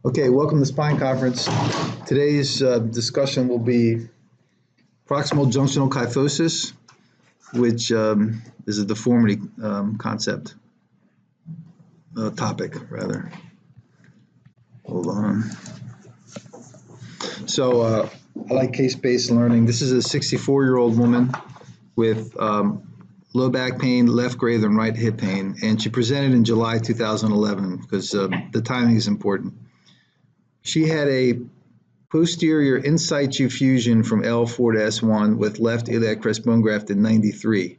Okay, welcome to Spine Conference. Today's discussion will be proximal junctional kyphosis, which is a deformity concept, topic, rather. Hold on. So I like case-based learning. This is a 64-year-old woman with low back pain, left greater than right hip pain, and she presented in July 2011 because the timing is important. She had a posterior in situ fusion from L4 to S1 with left iliac crest bone graft in 93.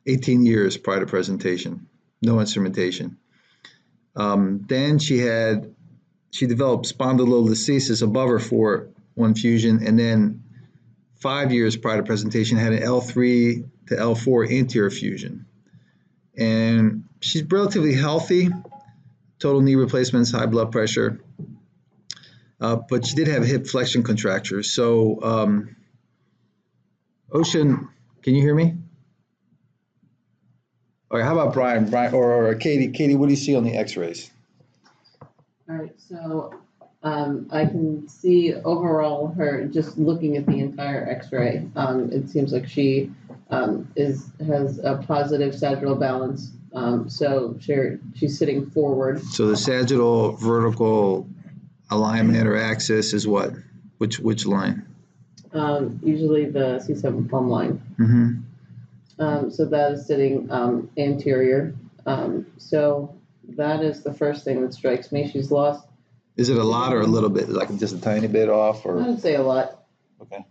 18 years prior to presentation, no instrumentation. Then she developed spondylolisthesis above her 4-1 fusion, and then 5 years prior to presentation had an L3 to L4 anterior fusion. And she's relatively healthy. Total knee replacements, high blood pressure, but she did have hip flexion contractures. So, Ocean, can you hear me? All right, how about Brian? Brian or Katie? Katie, what do you see on the X-rays? All right, so I can see overall her just looking at the entire X-ray. It seems like she has a positive sagittal balance. So she's sitting forward. So the sagittal vertical alignment or axis is what? Which line? Usually the C7 plumb line. Mm-hmm. So that is sitting anterior. So that is the first thing that strikes me. She's lost. Is it a lot or a little bit? Like just a tiny bit off? Or? I would say a lot. Okay.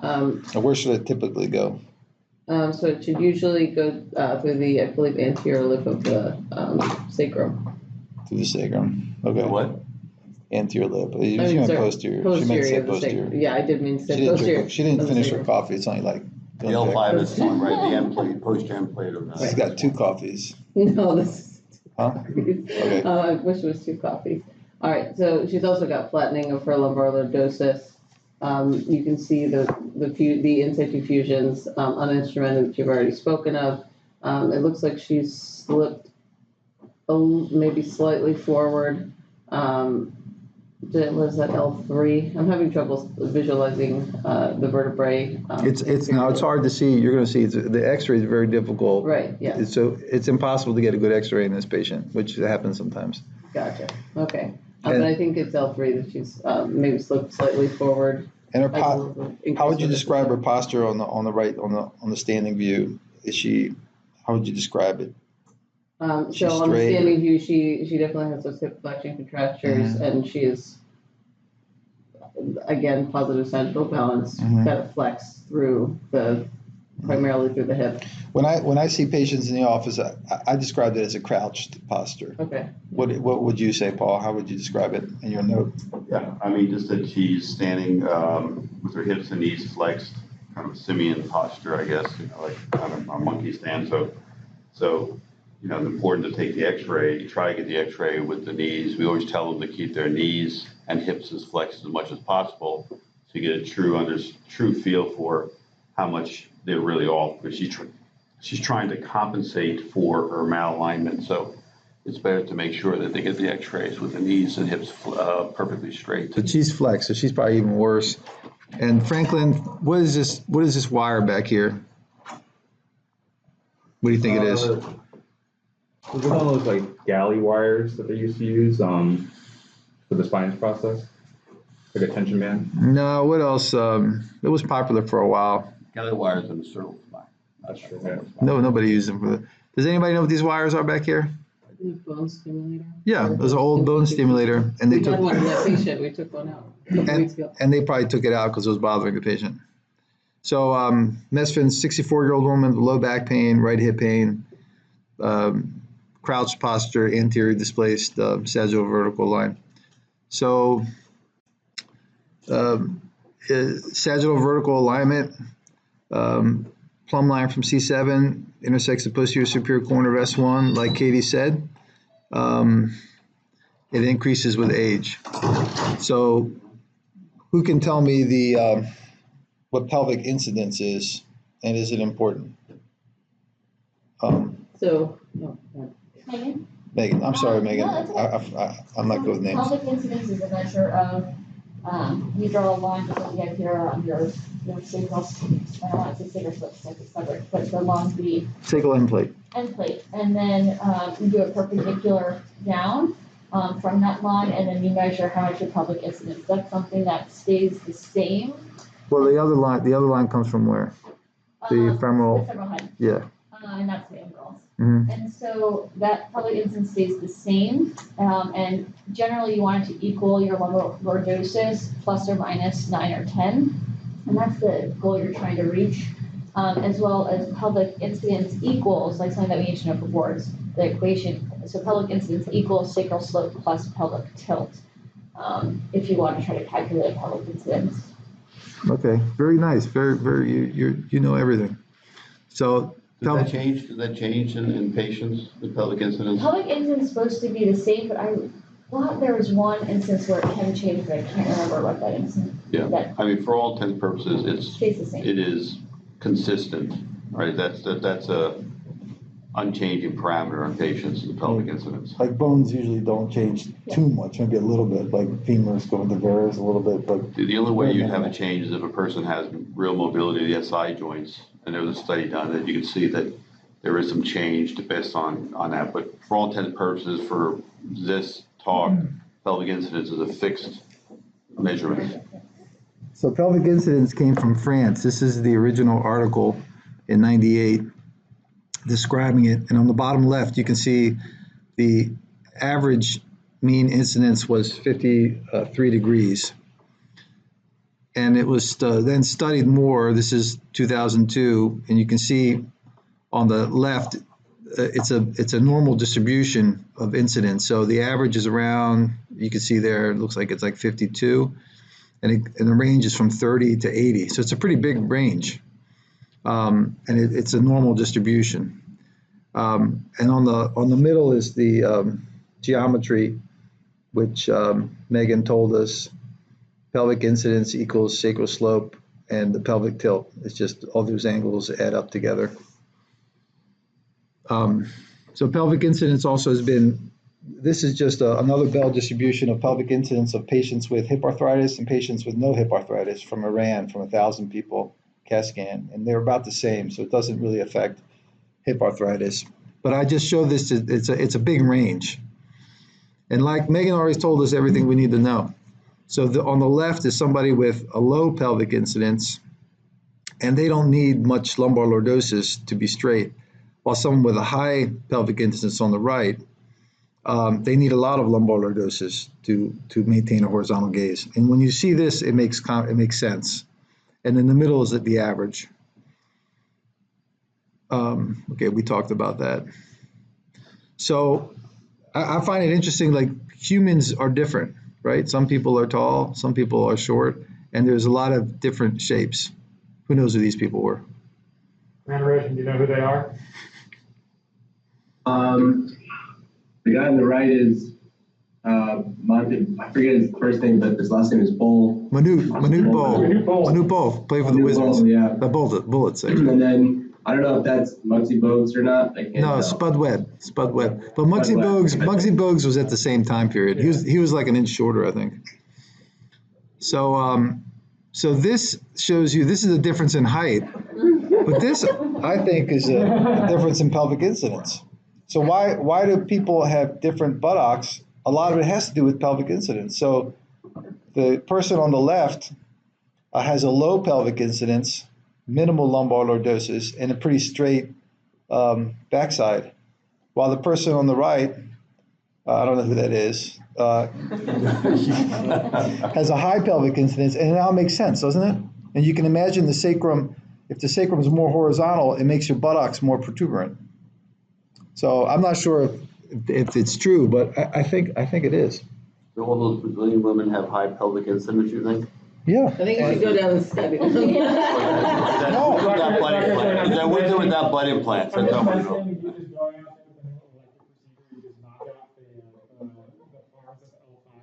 Now where should it typically go? So it should usually go through the, I believe, anterior lip of the sacrum. Through the sacrum. Okay. What? Anterior lip. You meant posterior. She meant to say posterior. Yeah, I did mean to say posterior. She didn't finish her coffee. It's only like. The L5 is on right, the end plate, post-end plate of that. She's got 2 coffees. No, this is 2 huh? coffees. Okay. I wish it was 2 coffees. All right, so she's also got flattening of her lumbar lordosis. You can see the in situ fusions uninstrumented that you've already spoken of. It looks like she's slipped maybe slightly forward. Was that L3? I'm having trouble visualizing the vertebrae. It's hard to see. You're going to see the X-ray is very difficult. Right. Yeah. So it's impossible to get a good X-ray in this patient, which happens sometimes. Gotcha. Okay. But I think it's L3 that she's maybe slipped slightly forward. And her how would you describe her posture on the right on the standing view? How would you describe it? So on the standing view, she definitely has those hip flexion contractures, and she is again positive sagittal balance, kind of flex through primarily through the hip. When I see patients in the office, I describe it as a crouched posture. Okay. What would you say, Paul? How would you describe it in your note? Yeah, I mean just that she's standing with her hips and knees flexed, kind of simian posture, I guess, like kind of a monkey stand. So it's important to take the X-ray. Try to get the X-ray with the knees. We always tell them to keep their knees and hips as flexed as much as possible, so you get a true feel for how much they're really off. Because she's trying to compensate for her malalignment, so it's better to make sure that they get the X-rays with the knees and hips perfectly straight. But she's flexed, so she's probably even worse. And Franklin, what is this wire back here? What do you think it is? Those are those like galley wires that they used to use for the spines process, like a tension band. No, what else? It was popular for a while. Galley wires in the cervical spine. That's true. Yeah. No, nobody used them for that. Does anybody know what these wires are back here? Bone stimulator. Yeah, it was an old bone stimulator, and they took. We had one in that patient. We took one out a couple weeks ago. And they probably took it out because it was bothering the patient. So Mesfin, 64-year-old woman with low back pain, right hip pain, crouched posture, anterior displaced, sagittal vertical line. So sagittal vertical alignment, plumb line from C7 intersects the posterior superior corner of S1, like Katie said. It increases with age. So who can tell me what pelvic incidence is, and is it important? So, Megan, I'm sorry, Megan. No, that's okay. I'm not good with names. Pelvic incidence is a measure of, you draw a line just like you have here on your sacral, I don't want to say sacral slopes, like it's separate, but the long the Sacral end plate. end plate. And then you do a perpendicular down from that line, and then you measure how much your pelvic incidence. That's something that stays the same. Well, the other line comes from where? The femoral. The femoral head. Yeah. And that's the umbilicals. Mm-hmm. And so that pelvic incidence stays the same. And generally you want it to equal your lordosis plus or minus 9 or 10. And that's the goal you're trying to reach. As well as pelvic incidence equals, like something that we need to know for boards, the equation. So pelvic incidence equals sacral slope plus pelvic tilt. If you want to try to calculate pelvic incidence. Okay, very nice. Very, you know everything. So Does that change in patients, the pelvic incidence? Pelvic incidence is supposed to be the same, but I thought there was one instance where it can change, but I can't remember what that instance. Yeah, That I mean, for all intents and purposes, stays the same. it is consistent, right? That's a unchanging parameter on patients, the pelvic incidence. like bones usually don't change too much, maybe a little bit, like femurs go into varus a little bit, but The only way you'd have a change is if a person has real mobility of the SI joints, and there was a study done that you can see that there is some change based on that. But for all intents and purposes, for this talk, pelvic incidence is a fixed measurement. So pelvic incidence came from France. This is the original article in '98 describing it. And on the bottom left, you can see the average mean incidence was 53 degrees. And it was then studied more. This is 2002, and you can see on the left, it's a normal distribution of incidence. So the average is around, you can see there, it looks like it's like 52. And the range is from 30 to 80. So it's a pretty big range. And it's a normal distribution. And on the middle is the geometry, which Megan told us, pelvic incidence equals sacral slope, and the pelvic tilt. It's just all those angles add up together. So pelvic incidence also has been, this is just another Bell distribution of pelvic incidence of patients with hip arthritis and patients with no hip arthritis from Iran, from 1,000 people CAT scan, and they're about the same, so it doesn't really affect hip arthritis. But I just show this, it's a big range. And like Megan already told us everything we need to know. So on the left is somebody with a low pelvic incidence, and they don't need much lumbar lordosis to be straight, while someone with a high pelvic incidence on the right, they need a lot of lumbar lordosis to maintain a horizontal gaze. And when you see this, it makes sense. And in the middle is at the average. Okay, we talked about that. So I find it interesting, like humans are different, right? Some people are tall, some people are short, and there's a lot of different shapes. Who knows who these people were? Mannerism, do you know who they are? The guy on the right is Monte, I forget his first name, but his last name is Bull. Manute Bol. Manute Bol, played for the Wizards. Bull, yeah. The Bullets. And then I don't know if that's Muggsy Bogues or not. I can't No, tell. Spud Webb. But Muggsy Bogues was at the same time period. He was like an inch shorter, I think. So so this shows you, this is a difference in height, but this I think is a difference in pelvic incidence. So why do people have different buttocks? A lot of it has to do with pelvic incidence. So the person on the left has a low pelvic incidence, minimal lumbar lordosis, and a pretty straight backside, while the person on the right, I don't know who that is, has a high pelvic incidence, and it now makes sense, doesn't it? And you can imagine the sacrum, if the sacrum is more horizontal, it makes your buttocks more protuberant. So I'm not sure if it's true, but I think it is. Do all those Brazilian women have high pelvic incidence, you think? Yeah. I think you should go down and study. Is that without butt implants? Is that with or without butt implants? That's all I know. You just going out there with an elective procedure, you just knock out the arms of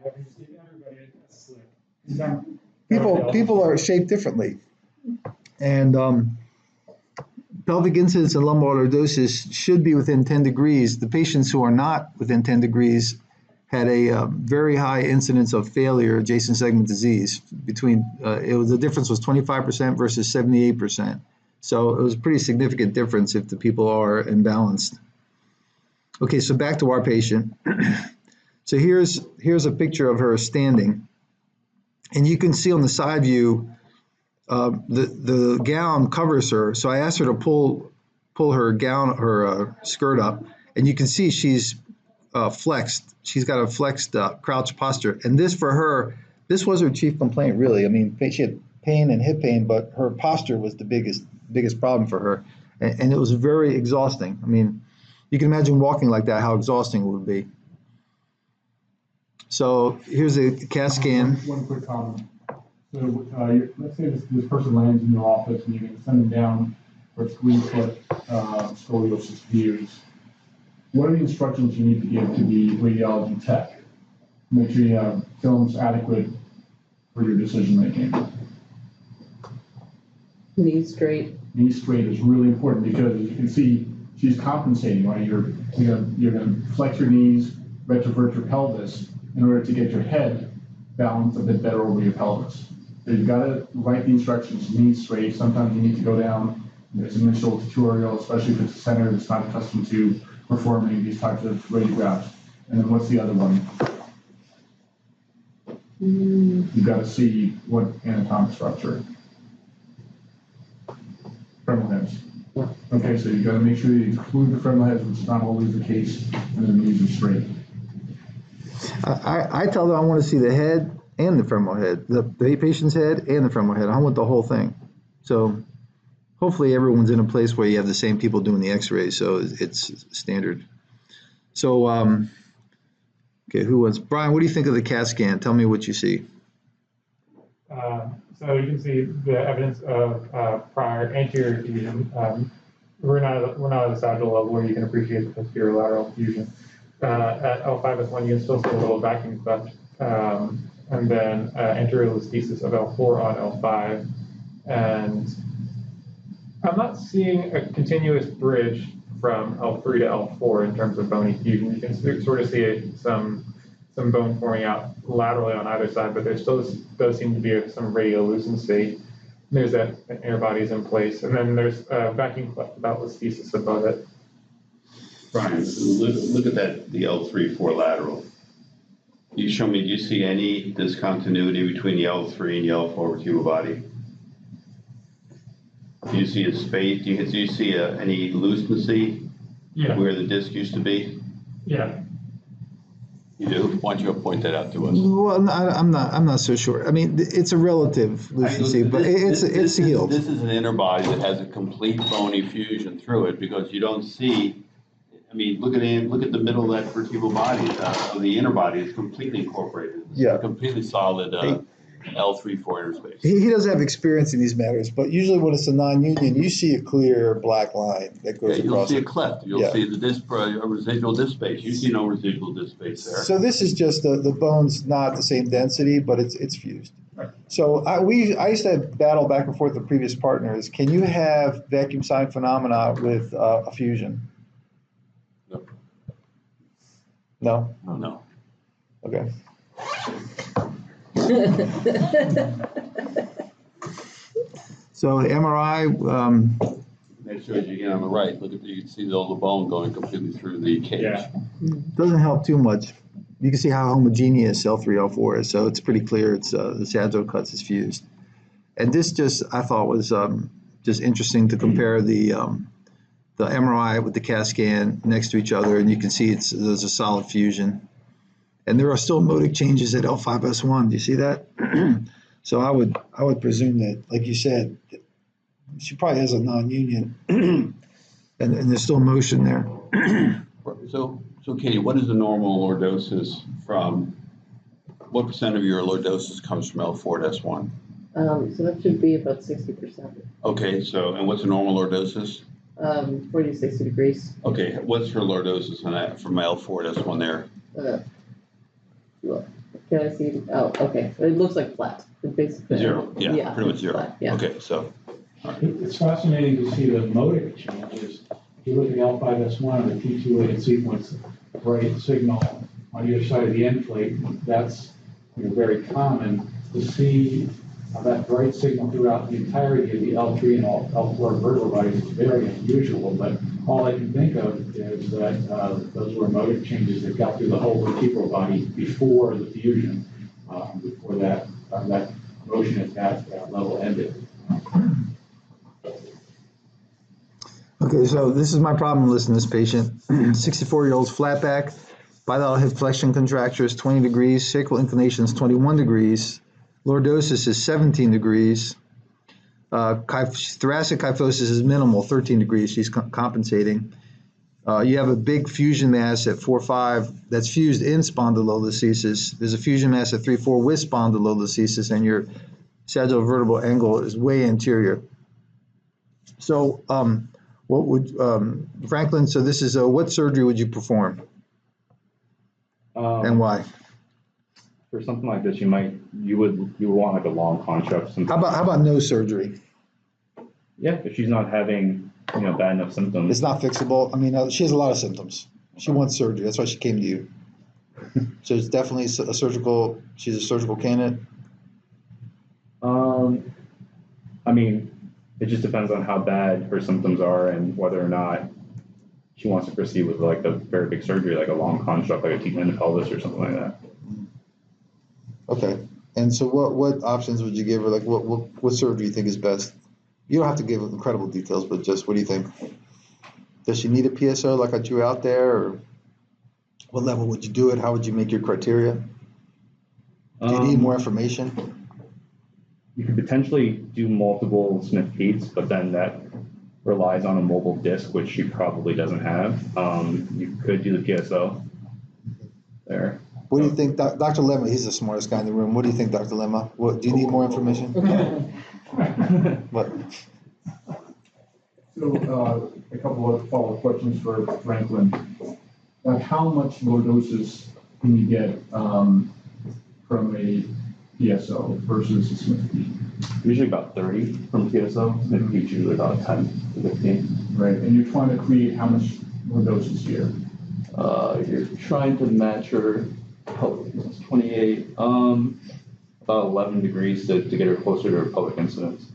L5, and just give everybody a slip. People are shaped differently, and pelvic incidence and lumbar lordosis should be within 10 degrees. The patients who are not within 10 degrees had a very high incidence of failure adjacent segment disease. The difference was 25% versus 78%. So it was a pretty significant difference if the people are imbalanced. Okay, so back to our patient. So here's a picture of her standing, and you can see on the side view the gown covers her. So I asked her to pull her gown, her skirt up, and you can see she's flexed. She's got a flexed crouch posture, and this for her, this was her chief complaint really. I mean, she had pain and hip pain, but her posture was the biggest problem for her, and it was very exhausting. I mean, you can imagine walking like that, how exhausting it would be. So here's a CAT scan. One quick comment. So let's say this person lands in your office and you're going to send them down for 3-foot scoliosis views. What are the instructions you need to give to the radiology tech? Make sure you have films adequate for your decision making. Knees straight. Knees straight is really important because as you can see, she's compensating, right? You're gonna flex your knees, retrovert your pelvis in order to get your head balanced a bit better over your pelvis. So you've got to write the instructions, knees straight. Sometimes you need to go down. There's an initial tutorial, especially if it's a center that's not accustomed to performing these types of radiographs. And then what's the other one? You've got to see what anatomic structure. Femoral heads. Okay, so you've got to make sure you include the femoral heads, which is not always the case, and the knees are straight. I tell them I want to see the head and the femoral head, the patient's head and the femoral head. I want the whole thing. So hopefully everyone's in a place where you have the same people doing the x-rays, so it's standard. So, okay, who wants? Brian, what do you think of the CAT scan? Tell me what you see. So you can see the evidence of prior anterior fusion. We're not at a sagittal level where you can appreciate the posterior lateral fusion. At L5S1, you can still see a little vacuum cleft, and then anterior listhesis of L4 on L5. And I'm not seeing a continuous bridge from L3 to L4 in terms of bony fusion. You can sort of see some bone forming out laterally on either side, but there still does seem to be some radiolucency. There's that inner body's in place, and then there's a vacuum cleft about listhesis above it. Brian, look at that, the L3-4 lateral. You show me, do you see any discontinuity between the L3 and the L4 vertebral body? Do you see a space? Do you see any lucency where the disc used to be? Yeah. You do? Why don't you point that out to us? Well, I'm not so sure. I mean, it's a relative lucency, but it's healed. This is an inner body that has a complete bony fusion through it because you don't see. I mean, look at the middle of that vertebral body. The inner body is completely incorporated. It's a completely solid L3-4 interspace. He doesn't have experience in these matters, but usually when it's a non-union, you see a clear black line that goes across. You'll see a cleft. You'll see the disc, a residual disc space. You see no residual disc space there. So this is just the bone's not the same density, but it's fused. Right. So I used to battle back and forth with previous partners. Can you have vacuum sign phenomena with a fusion? No. Oh no. Okay. So the MRI. Make sure as you get on the right, look at you can see all the bone going completely through the cage. Yeah. Doesn't help too much. You can see how homogeneous L3, L4 is, so it's pretty clear. It's the sagittal cuts is fused, and this I thought was just interesting to compare the MRI with the CAT scan next to each other, and you can see there's a solid fusion. And there are still modic changes at L5S1. Do you see that? So I would presume that, like you said, she probably has a non-union, and there's still motion there. So Katie, what is the normal lordosis from? What percent of your lordosis comes from L4 to S1? So that should be about 60%. Okay, and what's a normal lordosis? 40 to 60 degrees. Okay, what's her lordosis on that from L4 to S1 there? Look, can I see? Oh, okay. It looks like flat. It's basically Zero. Yeah, pretty much zero. Flat, yeah. Okay, so It's fascinating to see the modic changes. If you look at L5S1 or the T2A sequence, bright signal on either side of the end plate, that's very common. To see that bright signal throughout the entirety of the L3 and L4 vertebral bodies is very unusual, but all I can think of is that those were modic changes that got through the whole vertebral body before the fusion, before that motion at that level ended. Okay, so this is my problem listening to this patient. 64-year-old flat back, bilateral hip flexion contractures 20 degrees, sacral inclination is 21 degrees, lordosis is 17 degrees, thoracic kyphosis is minimal, 13 degrees, she's compensating. You have a big fusion mass at 4-5 that's fused in spondylolisthesis. There's a fusion mass at 3-4 with spondylolisthesis, and your sagittal vertebral angle is way anterior. So, what would Franklin? So this is what surgery would you perform, and why? For something like this, you would want like a long construct. How about no surgery? Yeah, if she's not having bad enough symptoms. It's not fixable. I mean, she has a lot of symptoms. She wants surgery. That's why she came to you. So it's definitely a surgical. She's a surgical candidate. I mean, it just depends on how bad her symptoms are and whether or not she wants to proceed with like a very big surgery, like a long construct, like a T-tendon pelvis or something like that. Okay. And so what options would you give her? Like what surgery do you think is best? You don't have to give incredible details, but just what do you think? Does she need a PSO like I drew out there, or what level would you do it? How would you make your criteria? Do you need more information? You could potentially do multiple Smith-Pete's, but then that relies on a mobile disc, which she probably doesn't have. You could do the PSO there. What do you think, Dr. Lemma? He's the smartest guy in the room. What do you think, Dr. Lemma? Do you need more information? What? So, a couple of follow-up questions for Franklin. How much lordosis can you get from a PSO versus a Smith-Peete? Usually about 30 from PSO, Smith-Peete usually about 10 to 15. Right, and you're trying to create how much lordosis here? You're trying to match her pelvic, 28, about 11 degrees to get her closer to her pelvic incidence.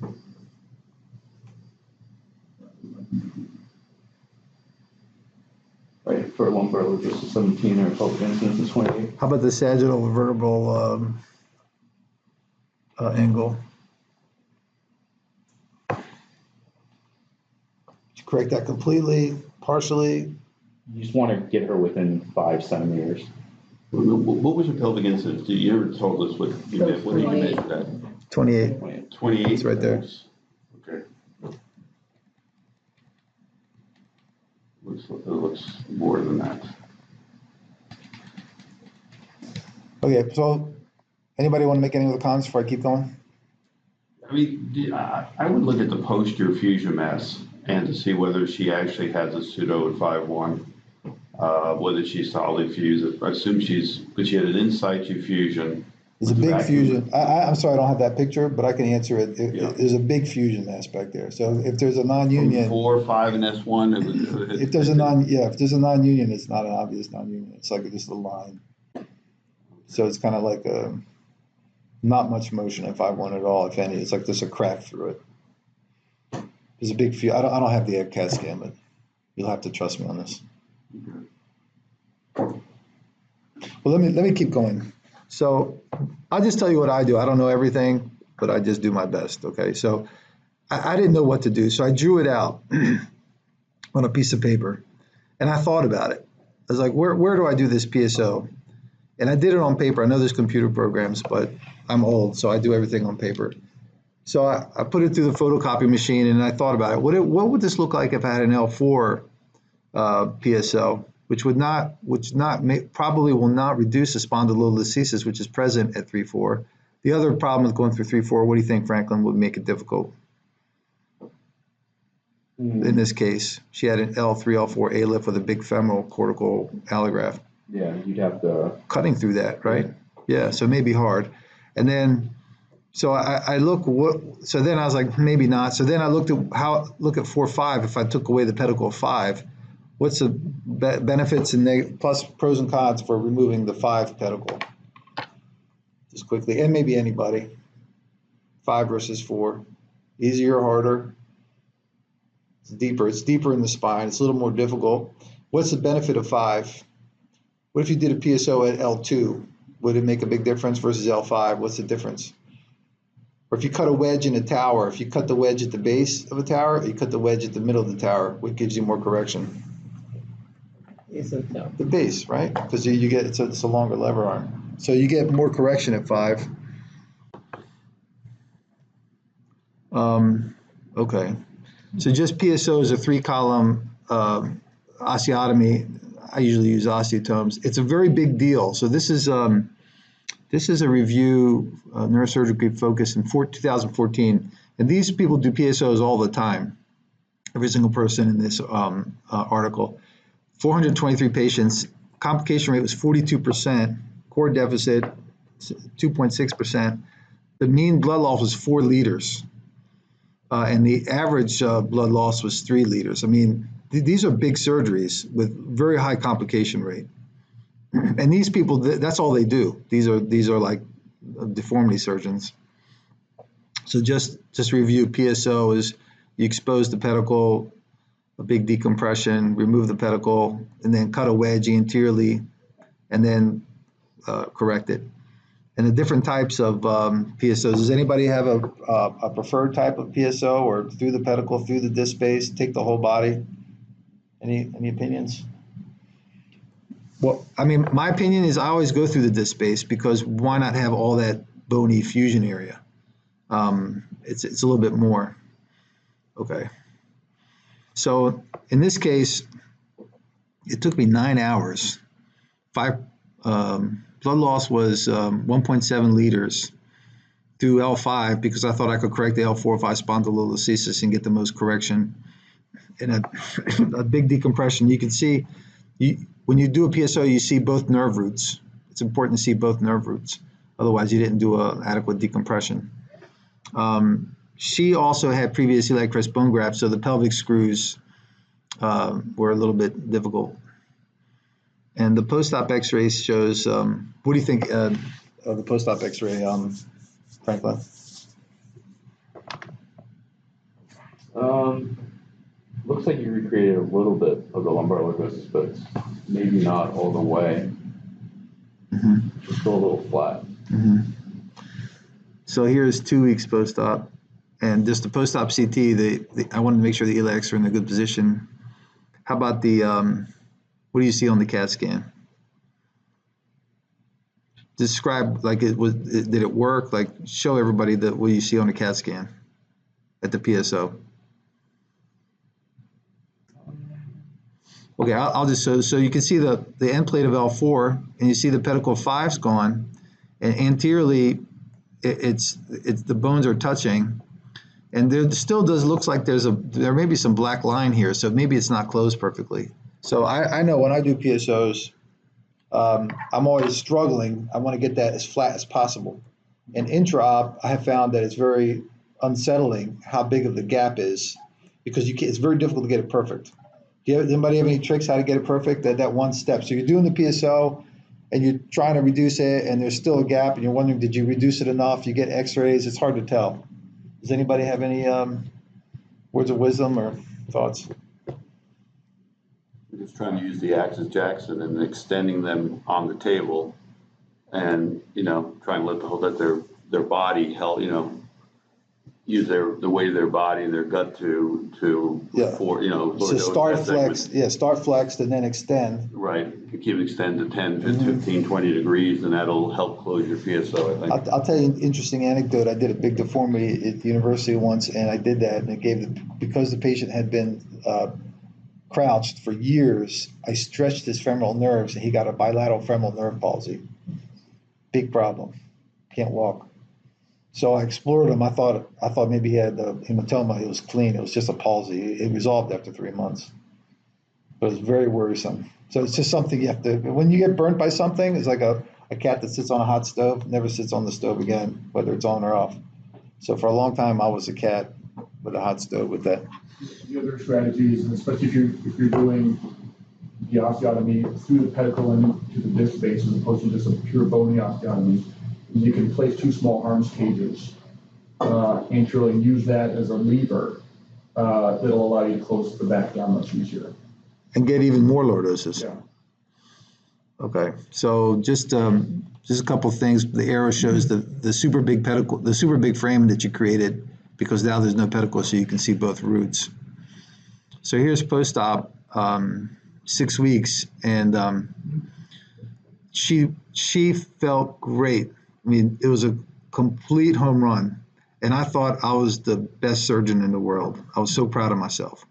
Right, for lumbar lordosis is 17, or pelvic incidence is 28. How about the sagittal vertebral angle? Did you correct that completely, partially? You just want to get her within 5 centimeters. What was your pelvic incidence? You ever told us what you did? What did you measure that? 28. 28? It's right there. Okay. It looks more than that. Okay, so anybody want to make any other comments before I keep going? I mean, I would look at the posterior fusion mass and to see whether she actually has a pseudo at 5-1, whether she's solidly fused. I assume but she had an in situ fusion. There's a big fusion. I'm sorry, I don't have that picture, but I can answer it. There's a big fusion aspect there. So if there's a non-union, 4, 5, and S1. if there's a non-union, it's not an obvious non-union. It's like just a line. So it's kind of like not much motion at 5-1 at all, if any. It's like there's a crack through it. There's a big fusion. I don't have the CAT scan, but you'll have to trust me on this. Well, let me keep going. So I'll just tell you what I do. I don't know everything, but I just do my best, okay? So I didn't know what to do, so I drew it out on a piece of paper, and I thought about it. I was like, where do I do this PSO? And I did it on paper. I know there's computer programs, but I'm old, so I do everything on paper. So I put it through the photocopy machine, and I thought about it. What would this look like if I had an L4 PSO? Which probably will not reduce the spondylolisthesis, which is present at 3-4. The other problem with going through 3-4, what do you think, Franklin, would make it difficult? In this case, she had an L3, L4 A-lift with a big femoral cortical allograft. Yeah, you'd have to... Cutting through that, right? Yeah, so it may be hard. And then So I so then I was like, maybe not. So then I look at 4-5. If I took away the pedicle of 5, what's the benefits and plus pros and cons for removing the 5 pedicle? Just quickly, and maybe anybody. 5 versus 4, easier, harder. It's deeper. It's deeper in the spine. It's a little more difficult. What's the benefit of 5? What if you did a PSO at L2? Would it make a big difference versus L5? What's the difference? Or if you cut a wedge in a tower, if you cut the wedge at the base of a tower, or you cut the wedge at the middle of the tower, what gives you more correction? The base, right? Because you get it's a longer lever arm, so you get more correction at 5. Okay, so just PSO is a 3-column osteotomy. I usually use osteotomes. It's a very big deal. So this is a review, neurosurgically focused in 2014, and these people do PSOs all the time. Every single person in this article. 423 patients. Complication rate was 42%. Core deficit 2.6%. The mean blood loss was 4 liters, and the average blood loss was 3 liters. I mean, these are big surgeries with very high complication rate. And these people, that's all they do. These are like deformity surgeons. So just review. PSO is you expose the pedicle, a big decompression, remove the pedicle, and then cut a wedge anteriorly, and then correct it. And the different types of PSOs. Does anybody have a preferred type of PSO, or through the pedicle, through the disc space, take the whole body? Any opinions? Well, I mean, my opinion is I always go through the disc space, because why not have all that bony fusion area? It's a little bit more. Okay. So in this case, it took me 9 hours. Blood loss was 1.7 liters through L5, because I thought I could correct the L4-5 spondylolisthesis and get the most correction. And a big decompression. You can see, when you do a PSO, you see both nerve roots. It's important to see both nerve roots. Otherwise, you didn't do an adequate decompression. She also had previous iliac crest bone graft, so the pelvic screws were a little bit difficult. And the post-op X-ray shows, what do you think of the post-op X-ray, Franklin? Looks like you recreated a little bit of the lumbar lordosis, but maybe not all the way. Mm-hmm. It's still a little flat. Mm-hmm. So here's 2 weeks post-op, and just the post-op CT. I wanted to make sure the iliacs are in a good position. How about the what do you see on the CAT scan? Describe, like, did it work? Like, show everybody what you see on the CAT scan at the PSO. Okay, I'll just so you can see the end plate of L4, and you see the pedicle 5's gone, and anteriorly it's the bones are touching, and there still looks like there may be some black line here, so maybe it's not closed perfectly. So I know when I do PSOs, I'm always struggling. I want to get that as flat as possible. And intra-op, I have found that it's very unsettling how big of the gap is, because it's very difficult to get it perfect. Does anybody have any tricks how to get it perfect? That one step. So you're doing the PSO, and you're trying to reduce it, and there's still a gap, and you're wondering, did you reduce it enough? You get X-rays. It's hard to tell. Does anybody have any words of wisdom or thoughts? We're just trying to use the axis jacks and then extending them on the table, and trying to let their body help, use the weight of their body and their gut to So start flexed and then extend. Right, you keep it extend to 10, 15, 20 degrees, and that'll help close your PSO, I think. I'll tell you an interesting anecdote. I did a big deformity at the university once, and I did that, and it because the patient had been crouched for years, I stretched his femoral nerves, and he got a bilateral femoral nerve palsy. Big problem. Can't walk. So I explored him. I thought maybe he had the hematoma. It was clean. It was just a palsy. It resolved after 3 months. But it's very worrisome. So it's just something you have to, when you get burnt by something, it's like a a cat that sits on a hot stove never sits on the stove again, whether it's on or off. So for a long time, I was a cat with a hot stove with that. The other strategies, and especially if you're doing the osteotomy through the pedicle and to the disc base as opposed to just a pure bony osteotomy, you can place 2 small arms cages anteriorly and use that as a lever that'll allow you to close the back down much easier. And get even more lordosis. Yeah. Okay, so just a couple things. The arrow shows the super big pedicle, the super big frame that you created, because now there's no pedicle, so you can see both roots. So here's post-op, 6 weeks, and she felt great. I mean, it was a complete home run, and I thought I was the best surgeon in the world. I was so proud of myself.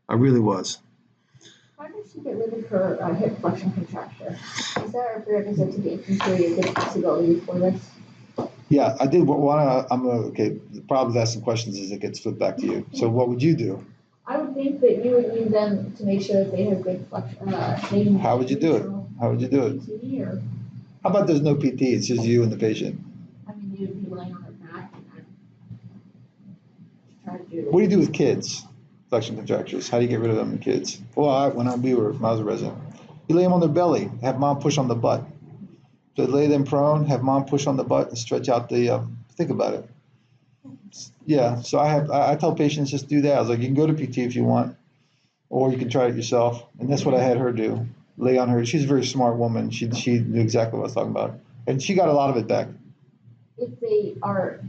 I really was. How did she get rid of her hip flexion contracture? Is that a prerequisite to the inferior good possibility for this? Yeah, I did want to. Okay. The problem with asking questions is it gets flipped back to you. So what would you do? I would think that you would need them to make sure that they have good flexion. How would you do it? How would you do it? Or, How about there's no PT? It's just you and the patient. I mean, you would be laying on their back and try to do. What do you do with kids? Flexion contractures. How do you get rid of them in kids? Well, when I was a resident, you lay them on their belly. Have mom push on the butt. So lay them prone. Have mom push on the butt and stretch out the. Think about it. Yeah. So I tell patients just do that. I was like, you can go to PT if you want, or you can try it yourself. And that's what I had her do. Lay on her. She's a very smart woman. She knew exactly what I was talking about, and she got a lot of it back. If they are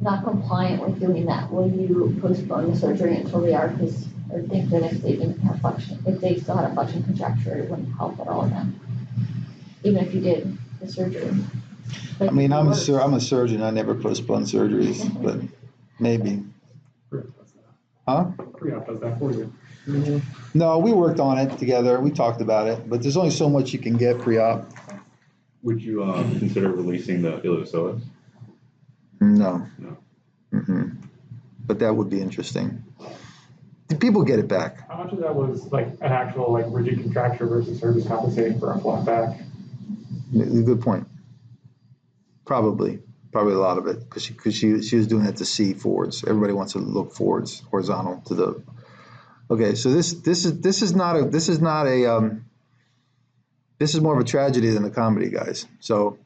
not compliant with doing that, will you postpone the surgery until they are? Because I think that if they didn't have flexion, if they still had a flexion contracture, it wouldn't help at all then. Even if you did the surgery. I mean, I'm a surgeon. I never postpone surgeries, but maybe. Huh? Pre-op does that for you. No, we worked on it together. We talked about it, but there's only so much you can get pre-op. Would you consider releasing the iliopsoas? No. No. Mm-mm. But that would be interesting. Did people get it back? How much of that was like an actual like rigid contracture versus her just compensating for a flat back? Good point. Probably a lot of it, because she was doing that to see forwards. Everybody wants to look forwards, horizontal to the. Okay, so this is more of a tragedy than a comedy, guys. So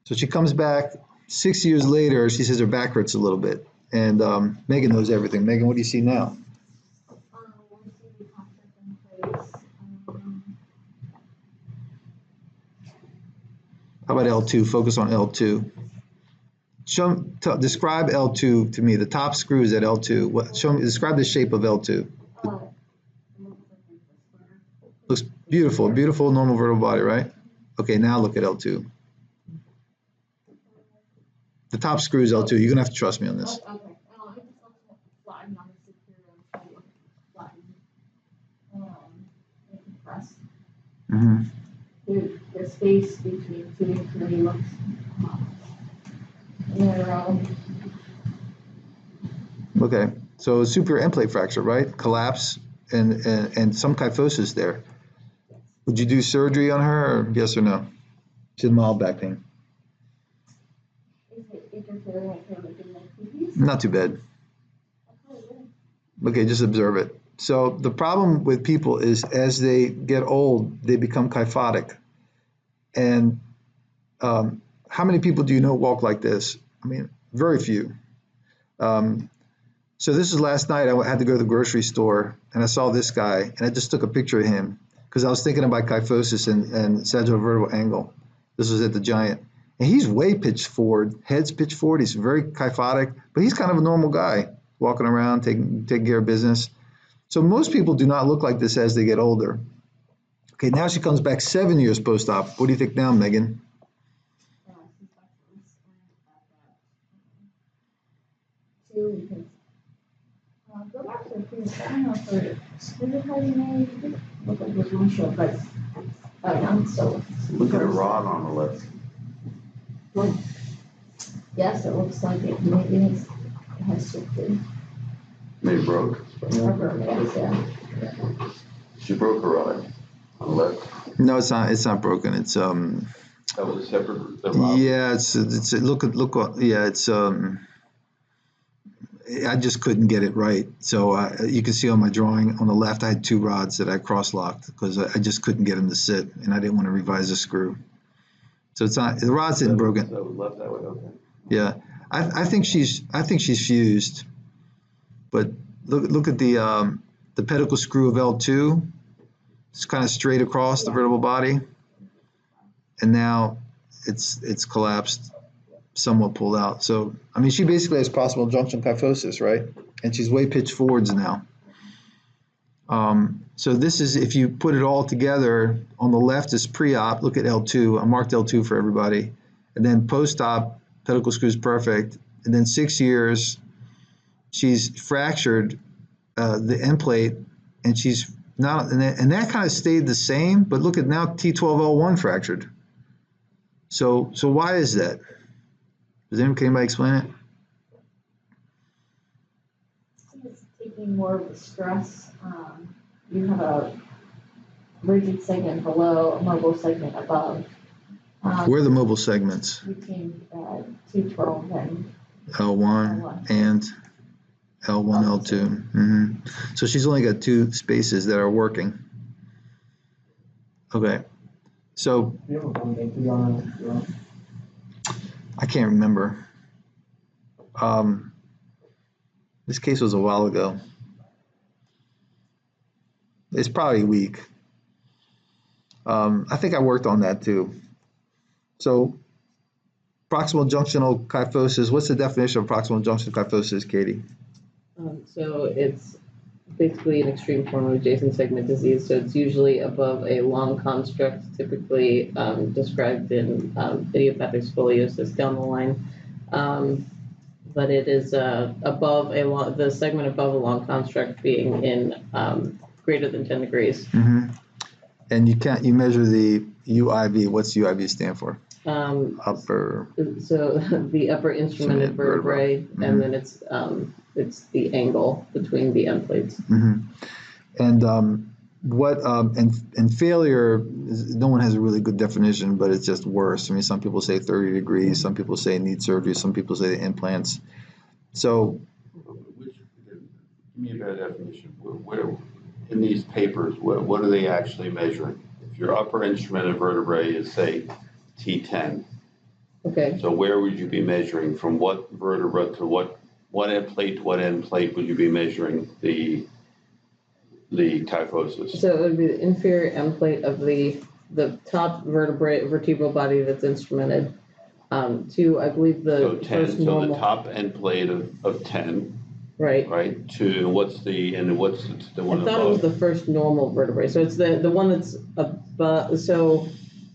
she comes back 6 years later. She says her back hurts a little bit, and Megan knows everything. Megan, what do you see now? How about L2? Focus on L2. Describe L2 to me. The top screw is at L2. Describe the shape of L2. Looks beautiful. Beautiful normal vertebral body, right? Okay, now look at L2. The top screw is L2. You're going to have to trust me on this. Mm-hmm. The space between 2 and 3 looks narrow. Okay, so superior end plate fracture, right? Collapse and some kyphosis there. Would you do surgery on her, or yes or no? She had mild back pain. Is it interfering with her looking like cookies? Not too bad. Okay, just observe it. So the problem with people is as they get old, they become kyphotic. And how many people do you know walk like this? I mean, very few. So this is last night. I had to go to the grocery store, and I saw this guy, and I just took a picture of him because I was thinking about kyphosis and sagittal-vertebral angle. This was at the Giant. And he's way pitched forward, head's pitched forward. He's very kyphotic, but he's kind of a normal guy, walking around, taking care of business. So most people do not look like this as they get older. Okay, now she comes back 7 years post-op. What do you think now, Megan? Go back to the previous, I don't know if we're stereotyping maybe, look like there's one short, but I'm still. Look at a rod on the left. Well, yes, it looks like it has shifted. Maybe broke. Yes, yeah. She broke her rod. On the left? No, it's not. It's not broken. It's That was a separate. the route? yeah. It's yeah. It's I just couldn't get it right. So you can see on my drawing on the left, I had 2 rods that I cross-locked because I just couldn't get them to sit, and I didn't want to revise the screw. So it's not, the rods didn't broken. So left that way, okay. Yeah, I think she's fused, but look at the pedicle screw of L2. It's kind of straight across the vertebral body, and now it's collapsed, somewhat pulled out. So I mean, she basically has proximal junctional kyphosis, right? And she's way pitched forwards now. So this is, if you put it all together, on the left is pre-op. Look at L2. I marked L2 for everybody, and then post-op, pedicle screw is perfect, and then 6 years, she's fractured the end plate, and she's not, and that kind of stayed the same. But look at now, T12L1 fractured. So why is that? Can anybody explain it? It's taking more of the stress. You have a rigid segment below, a mobile segment above. Where are the mobile segments? Between T12 and L1 and L1, L2. So she's only got 2 spaces that are working. Okay. So I can't remember. This case was a while ago. It's probably weak. I think I worked on that too. So proximal junctional kyphosis, what's the definition of proximal junctional kyphosis, Katie? So it's basically an extreme form of adjacent segment disease. So it's usually above a long construct, typically described in idiopathic scoliosis down the line. But it is above the segment above a long construct being in greater than 10 degrees. And you measure the UIV. What's UIV stand for? Upper. So the upper instrumented vertebrae, and then it's the angle between the end plates. And and failure, no one has a really good definition, but it's just worse. I mean, some people say 30 degrees, some people say need surgery, some people say implants. So, give me a better definition. Where in these papers, what are they actually measuring? If your upper instrumented vertebrae is, say, T10. Okay. So where would you be measuring from what vertebra to what end plate to what end plate would you be measuring the kyphosis? So it would be the inferior end plate of the top vertebral body that's instrumented. To I believe the 10. first so normal. The top end plate of 10. Right. Right. To what's the one I thought above? it was the first normal vertebrae. So it's the one that's above. So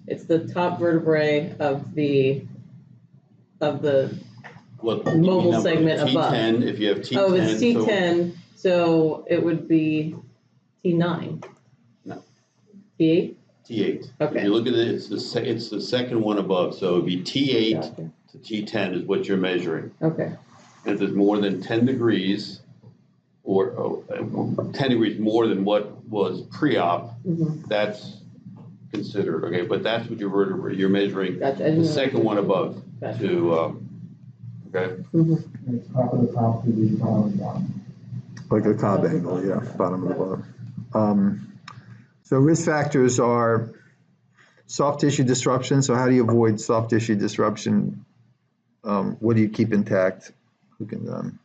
it's the top vertebrae of the mobile segment T10, above. if you have T10. Oh, it's T10. So it would be T9. No. T8. T8. Okay. If you look at it, it's the second one above. So it would be T8 Gotcha. to T10 is what you're measuring. Okay. And if there's more than 10 degrees, or 10 degrees more than what was pre-op, that's considered, okay? But that's what your vertebrae, you're measuring the second one above to, okay? It's top of the top to the bottom of the bottom. like a Cobb angle, yeah, bottom of the bottom. So risk factors are soft tissue disruption. So how do you avoid soft tissue disruption? What do you keep intact? Who can,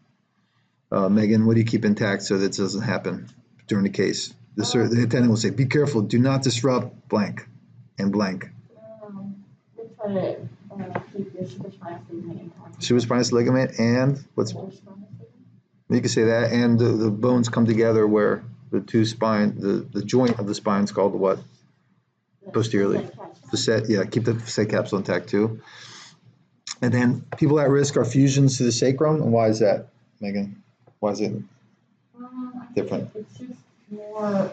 Megan, what do you keep intact so that doesn't happen during the case? The attendant will say, be careful, do not disrupt blank and blank. We try to keep your supraspinous ligament intact. Supraspinous ligament and what's, you can say that, and the bones come together where the two spine, the joint of the spine is called the what? Posteriorly. Facet, yeah, keep the facet capsule intact too. And then people at risk are fusions to the sacrum. And why is that, Megan? Why is it different? It's just more,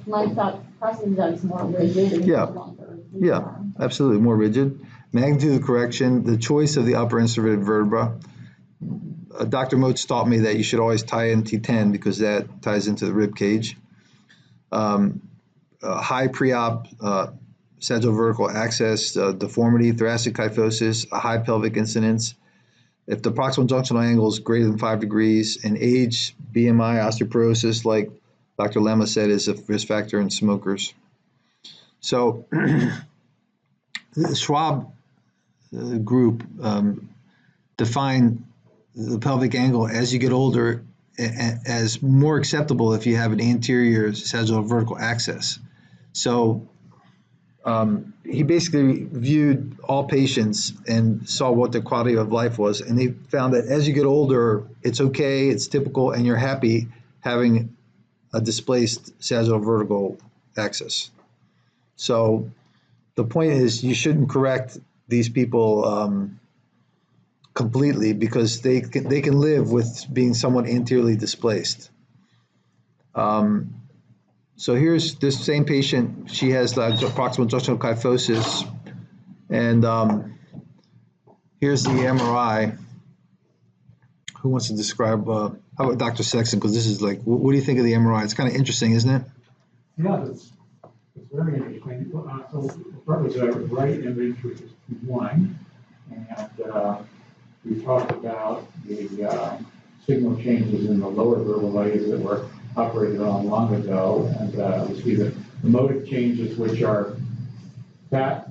my thought process is that it's more rigid and longer. Yeah, absolutely, more rigid. Magnitude of correction, the choice of the upper inserted vertebra. Dr. Motes taught me that you should always tie in T10 because that ties into the rib cage. high pre-op sagittal vertical access deformity, thoracic kyphosis, a high pelvic incidence. If the proximal junctional angle is greater than 5 degrees, and age, BMI, osteoporosis, like Dr. Lemma said, is a risk factor in smokers. So the Schwab group define the pelvic angle as you get older as more acceptable if you have an anterior sagittal vertical access. So he basically viewed all patients and saw what their quality of life was, and they found that as you get older, it's okay, it's typical, and you're happy having a displaced sagittal vertical axis. So the point is, you shouldn't correct these people completely, because they can live with being somewhat anteriorly displaced. So here's this same patient. She has the proximal junctional kyphosis, and here's the MRI. Who wants to describe? How about Dr. Sexton? Because this is like, what do you think of the MRI? It's kind of interesting, isn't it? Yeah, it's very interesting. So we'll start with the right image, which is one, and we talked about the signal changes in the lower verbal values that were operated on long ago, and we see the motor changes, which are fat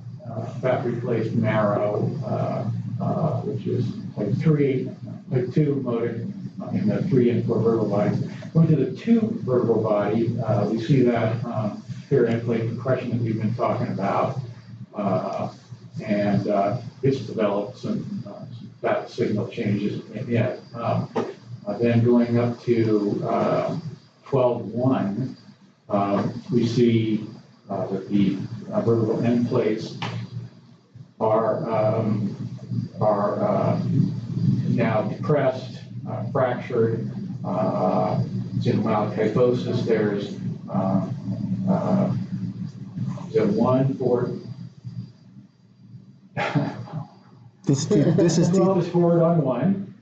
replaced marrow, which is type 2 motor in the 3 and 4 vertebral bodies. Going to the 2 vertebral body, we see that here end plate compression that we've been talking about, and it's developed some fat signal changes in it. Then going up to 12.1, we see that the vertebral end plates are now depressed, fractured. It's in mild kyphosis. There's one for this is forward on 1,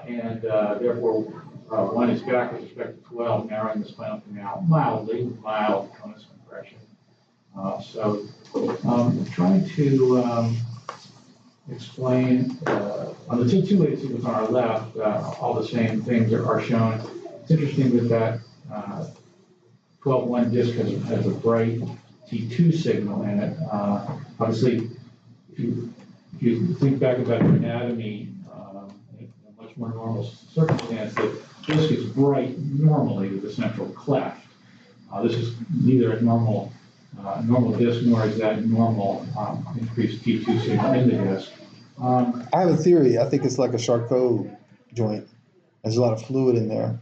and therefore 1 is back with respect to 12, narrowing the spinal canal mildly, mild conus compression. So trying to explain on the two lead sequence on our left, all the same things are shown. It's interesting that 12.1 disc has a bright T2 signal in it. Obviously, if you think back about the anatomy, in a much more normal circumstance, the disc is bright normally with a central cleft. This is neither a normal disc nor is that normal increased T2 signal in the disc. I have a theory. I think it's like a Charcot joint. There's a lot of fluid in there.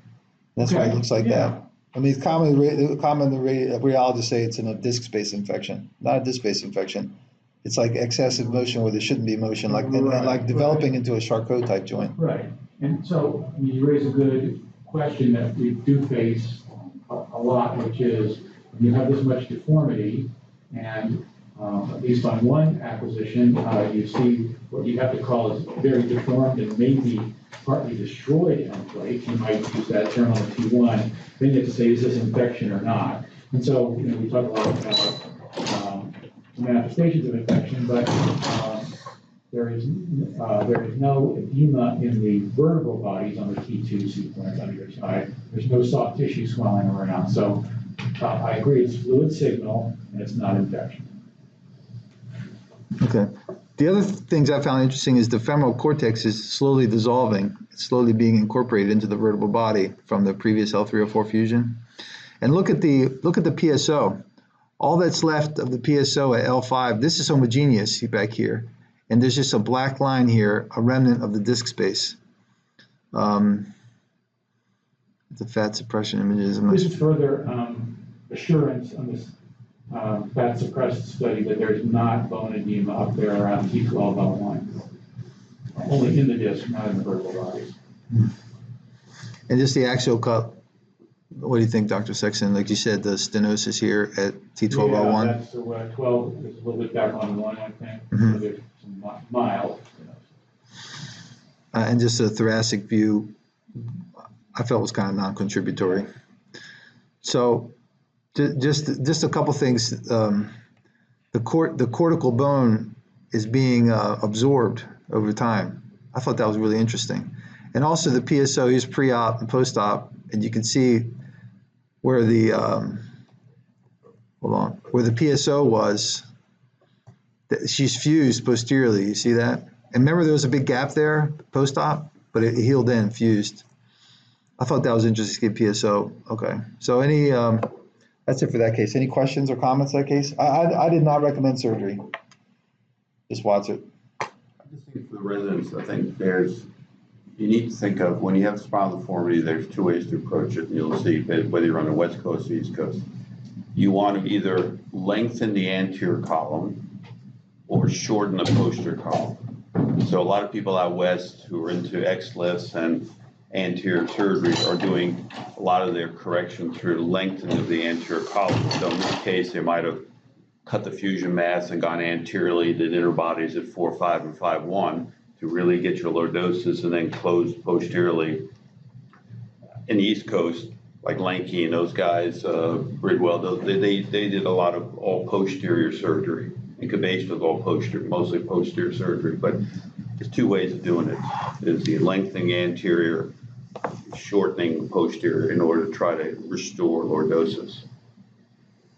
That's why it looks like that. I mean, commonly radiologists say it's in a disc space infection, not a disc space infection. It's like excessive motion where there shouldn't be motion, like like developing into a Charcot type joint. Right. And so you raise a good question that we do face a lot, which is when you have this much deformity, and at least on one acquisition, you see what you have to call is very deformed and maybe partly destroyed end plates. You might use that term on the T1. Then you have to say, is this infection or not? And so, we talk a lot about manifestations of infection, but there is no edema in the vertebral bodies on the T2 sequence on either side. There's no soft tissue swelling around. So I agree, it's fluid signal and it's not infection. Okay. The other things I found interesting is the femoral cortex is slowly dissolving, slowly being incorporated into the vertebral body from the previous L304 fusion. And look at the PSO. All that's left of the PSO at L5, this is homogeneous back here. And there's just a black line here, a remnant of the disc space. The fat suppression images. This is further assurance on this fat suppressed study that there's not bone edema up there around T12L1. Only in the disc, not in the vertebral bodies. And just the axial cut. What do you think, Dr. Sexton? Like you said, the stenosis here at T12L1? Yeah, that's 12 is a little bit back on 1, I think. So there's some mild. And just a thoracic view, I felt was kind of non-contributory. So Just a couple things. The cortical bone is being absorbed over time. I thought that was really interesting. And also the PSO, here's pre-op and post-op, and you can see where the where the PSO was. She's fused posteriorly. You see that? And remember, there was a big gap there post-op, but it healed in, fused. I thought that was interesting. PSO. Okay. So that's it for that case. Any questions or comments on that case? I did not recommend surgery. Just watch it. I just think for the residents, I think you need to think of, when you have spinal deformity, there's two ways to approach it, and you'll see whether you're on the West Coast or East Coast. You want to either lengthen the anterior column or shorten the posterior column. So a lot of people out west who are into XLIFs and anterior surgeries are doing a lot of their correction through lengthening of the anterior column. So in this case, they might have cut the fusion mass and gone anteriorly, did interbodies at 4.5 and 5.1 to really get your lordosis, and then close posteriorly. In the East Coast, like Lanky and those guys, Bridwell, they did a lot of all posterior surgery. Incubation was all posterior, mostly posterior surgery, but there's two ways of doing it. There's the lengthening anterior, shortening posterior in order to try to restore lordosis.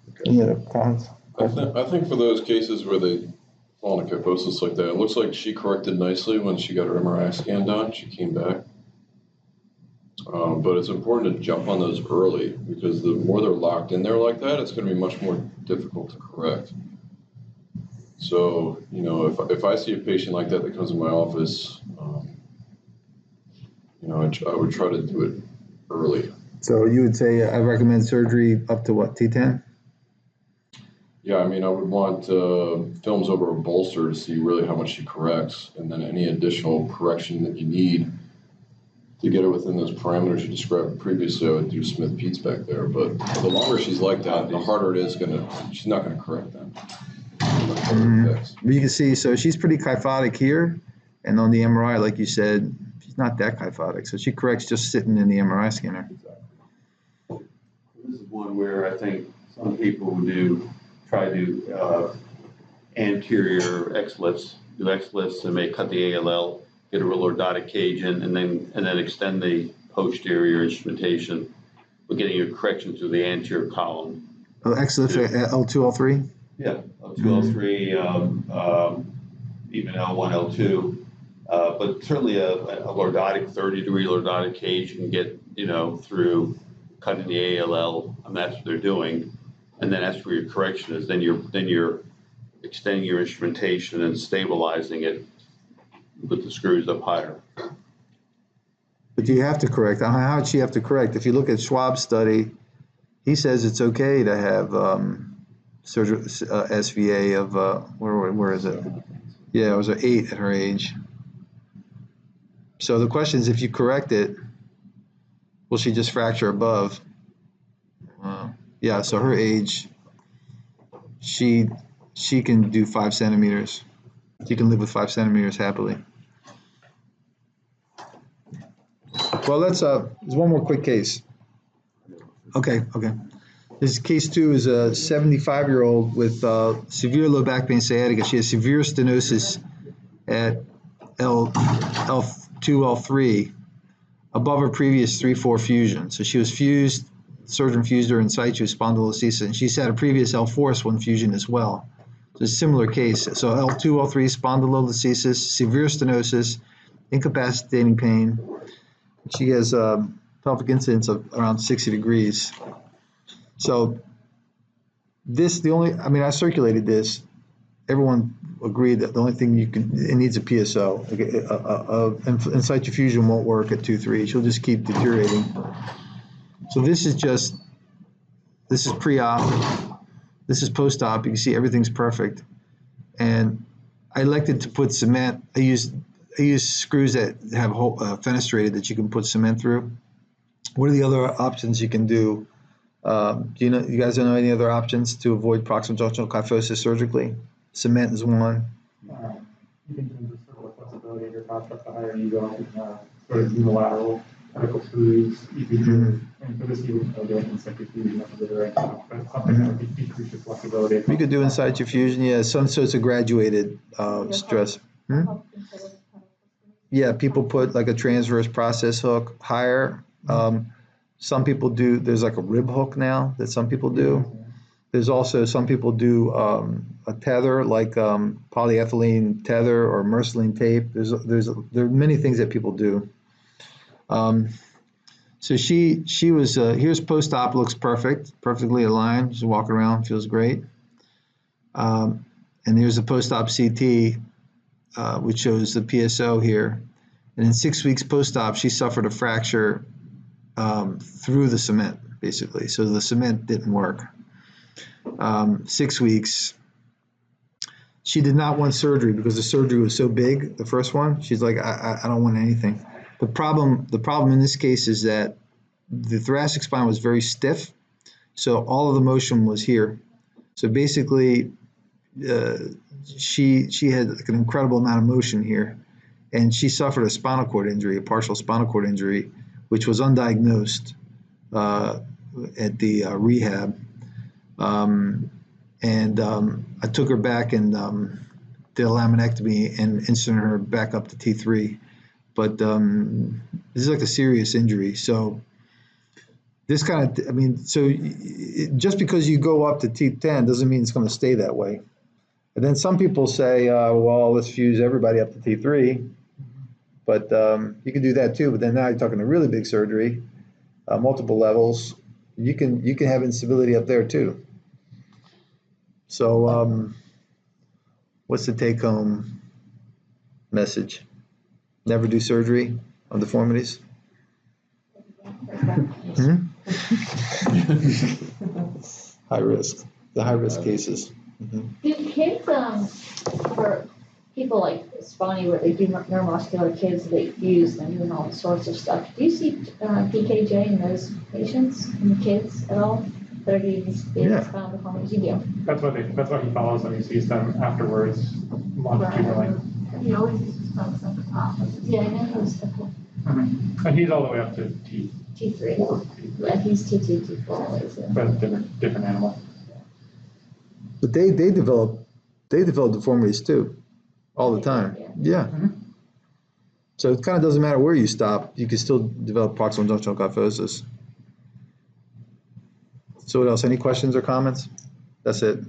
Okay. Yeah, comments? I think for those cases where they fall into kyphosis like that, it looks like she corrected nicely when she got her MRI scan done. She came back. But it's important to jump on those early, because the more they're locked in there like that, it's going to be much more difficult to correct. So, you know, if I see a patient like that comes in my office, you know, I would try to do it early. So you would say I recommend surgery up to what, T10? Yeah, I mean, I would want films over a bolster to see really how much she corrects, and then any additional correction that you need to get her within those parameters you described previously. I would do Smith-Peets back there. But the longer she's like that, the harder it is she's not gonna correct them. You can see, so she's pretty kyphotic here, and on the MRI, like you said, she's not that kyphotic. So she corrects just sitting in the MRI scanner. This is one where I think some people try to do anterior XLIFs, do XLIFs, and may cut the ALL, get a real lordotic cage in, and then extend the posterior instrumentation. We're getting a correction through the anterior column. Oh, XLIF L2, L3? Yeah, L2, L3, even L1, L2. But certainly a lordotic, 30-degree lordotic cage you can get, you know, through cutting the ALL, and that's what they're doing. And then that's where your correction is. Then you're extending your instrumentation and stabilizing it with the screws up higher. But you have to correct. How would she have to correct? If you look at Schwab's study, he says it's okay to have SVA of, where is it? Yeah, it was an 8 at her age. So the question is, if you correct it, will she just fracture above? Yeah, so her age, she can do 5 centimeters. She can live with 5 centimeters happily. Well, there's one more quick case. Okay. This case 2 is a 75-year-old with severe low back pain sciatica. She has severe stenosis at L2, L3 above her previous 3-4 fusion. So she was fused, surgeon fused her in situ spondylolisthesis, and she's had a previous L4S1 fusion as well. So it's a similar case. So L2, L3 spondylolisthesis, severe stenosis, incapacitating pain. She has pelvic incidence of around 60 degrees. So I circulated this. Everyone agreed that the only thing it needs a PSO. In situ fusion won't work at 2-3. She'll just keep deteriorating. So this is pre-op. This is post-op. You can see everything's perfect. And I elected to put cement. I use screws that have fenestrated that you can put cement through. What are the other options you can do? You guys know any other options to avoid proximal junctional kyphosis surgically? Cement is one. You can just sort of flexibility of your construct, the higher you go, sort of unilateral medical foods, easy to, and for this you would do an incentive fusion up to the right now, but something that would decrease your flexibility. We could do inside your fusion, yeah, some sorts of graduated stress. Yeah, people put like a transverse process hook higher. Some people do, there's like a rib hook now that some people do. There's also, some people do a tether, like polyethylene tether or merceline tape. There are many things that people do. So she was, here's post-op, looks perfect, perfectly aligned. She's walking around, feels great. And here's the post-op CT, which shows the PSO here. And in 6 weeks post-op, she suffered a fracture through the cement, basically. So the cement didn't work. 6 weeks. She did not want surgery because the surgery was so big, the first one. She's like, I don't want anything. The problem in this case is that the thoracic spine was very stiff, so all of the motion was here. So basically, she had like an incredible amount of motion here, and she suffered a spinal cord injury, a partial spinal cord injury, which was undiagnosed at the rehab. I took her back and did a laminectomy and inserted her back up to T3. But this is like a serious injury. So this kind of, I mean, so just because you go up to T10 doesn't mean it's going to stay that way. And then some people say, well, let's fuse everybody up to T3. But you can do that too. But then now you're talking a really big surgery, multiple levels. You can have instability up there too. So what's the take-home message? Never do surgery on deformities? High risk, the high-risk cases. Do kids, for people like Spawny, where they do neuromuscular kids, they fuse and doing all sorts of stuff. Do you see PKJ in those patients, in the kids at all? That are doing these big spinal deformities? You do. That's what he follows when he sees them afterwards, longitudinally. He always uses focus at the top. Yeah, I know he was And he's all the way up to T3. Yeah, he's T2, T4. But different animal. But they develop deformities too, all the time. Yeah. So it kind of doesn't matter where you stop, you can still develop proximal junctional kyphosis. So what else? Any questions or comments? That's it.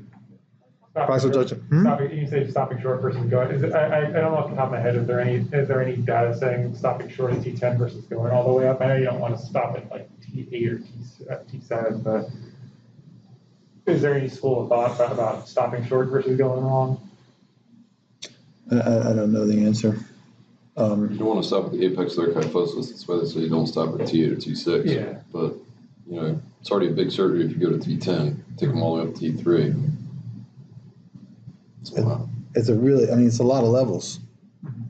Proximal junctional. You say stopping short versus going. I don't know off the top of my head. Is there any data saying stopping short at T10 versus going all the way up? I know you don't want to stop at like T8 or T7, but is there any school of thought about stopping short versus going long? I don't know the answer. You don't want to stop at the apex of their kyphosis. That's why they say you don't stop at T8 or T6. Yeah. But, you know, it's already a big surgery if you go to T10. Take them all the way up to T3. It's a lot of levels.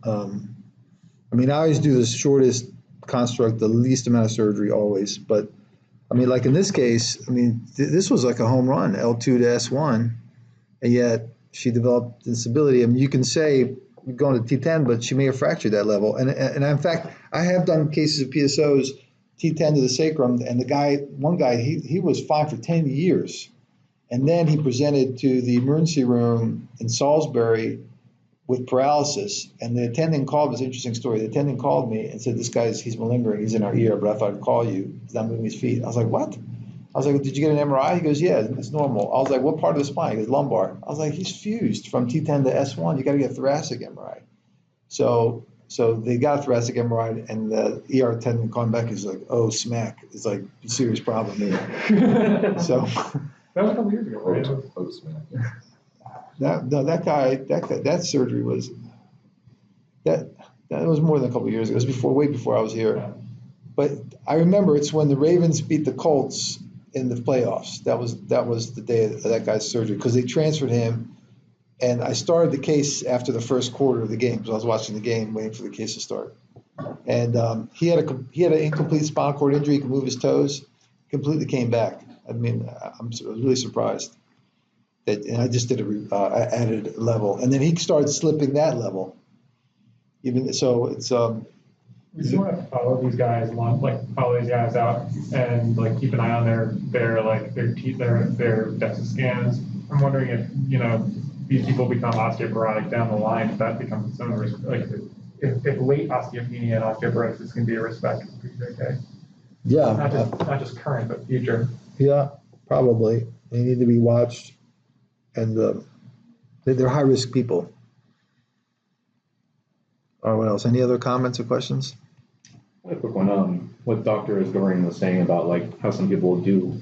I always do the shortest construct, the least amount of surgery always. But, like in this case, this was like a home run, L2 to S1, and yet she developed instability. You can say you're going to T10, but she may have fractured that level. And in fact, I have done cases of PSOs, T10 to the sacrum, and one guy, he was fine for 10 years. And then he presented to the emergency room in Salisbury with paralysis. And the attending called, it was an interesting story. The attending called me and said, he's malingering, he's in our ER, but I thought I'd call you. He's not moving his feet. I was like, what? I was like, did you get an MRI? He goes, yeah, it's normal. I was like, what part of the spine? He goes, lumbar. I was like, he's fused from T10 to S1. You got to get a thoracic MRI. So they got a thoracic MRI, and the ER attendant called back. He's like, oh, smack. It's like a serious problem here. So that was a couple years ago, right? That surgery was that was more than a couple years ago. It was way before I was here. But I remember it's when the Ravens beat the Colts in the playoffs. That was the day of that guy's surgery, because they transferred him. And I started the case after the first quarter of the game, because I was watching the game, waiting for the case to start. And he had an incomplete spinal cord injury. He could move his toes. Completely came back. I was really surprised. And I just did I added a level, and then he started slipping that level. Even so, it's We just want to follow these guys along, like follow these guys out and like keep an eye on their teeth, their DEXA scans. I'm wondering if, these people become osteoporotic down the line, if that becomes its own risk, like if late osteopenia and osteoporosis can be a risk factor for PJK. Yeah. Not just current, but future. Yeah, probably. They need to be watched, and they're high-risk people. All right, what else? Any other comments or questions? A quick one. What Dr. Dorian was saying about like how some people do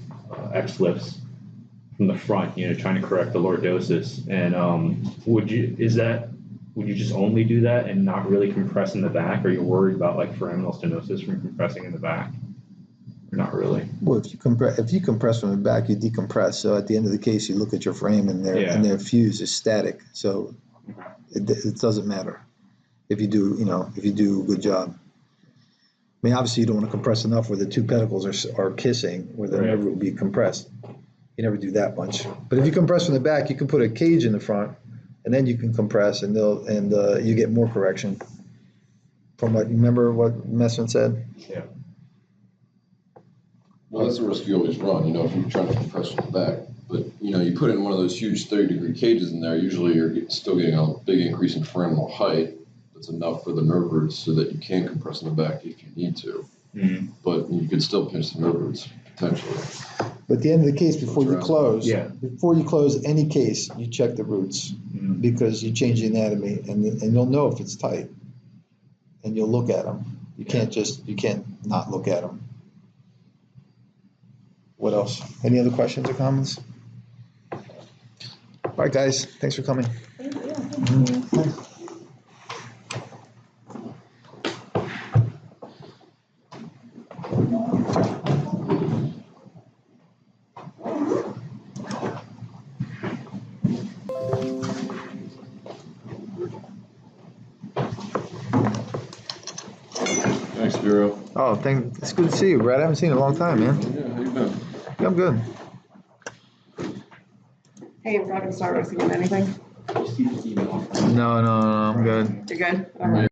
X lifts from the front, trying to correct the lordosis, and would you just only do that and not really compress in the back? Or are you worried about like foraminal stenosis from compressing in the back? Or not really? Well, if you compress from the back, you decompress. So at the end of the case, you look at your frame, and their fuse is static. So it doesn't matter if you do a good job. I mean, obviously, you don't want to compress enough where the two pedicles are kissing, where the nerve will be compressed. You never do that much. But if you compress from the back, you can put a cage in the front, and then you can compress, and you get more correction. From what you remember, what Messman said. Yeah. Well, that's the risk you always run, if you're trying to compress from the back. But, you put in one of those huge 30-degree cages in there, usually you're still getting a big increase in foraminal height. That's enough for the nerve roots so that you can compress in the back if you need to. Mm-hmm. But you could still pinch the nerve roots, potentially. But at the end of the case, before you close any case, you check the roots, because you change the anatomy, and you'll know if it's tight, and you'll look at them. You can't not look at them. What else? Any other questions or comments? All right, guys, thanks for coming. Thank you. Thanks, Vero. Oh, it's good to see you, Brad. I haven't seen you in a long time, man. Yeah, how you been? Yeah, I'm good. Hey, I'm talking to Starbucks again. Anything? No, I'm good. You're good? All right.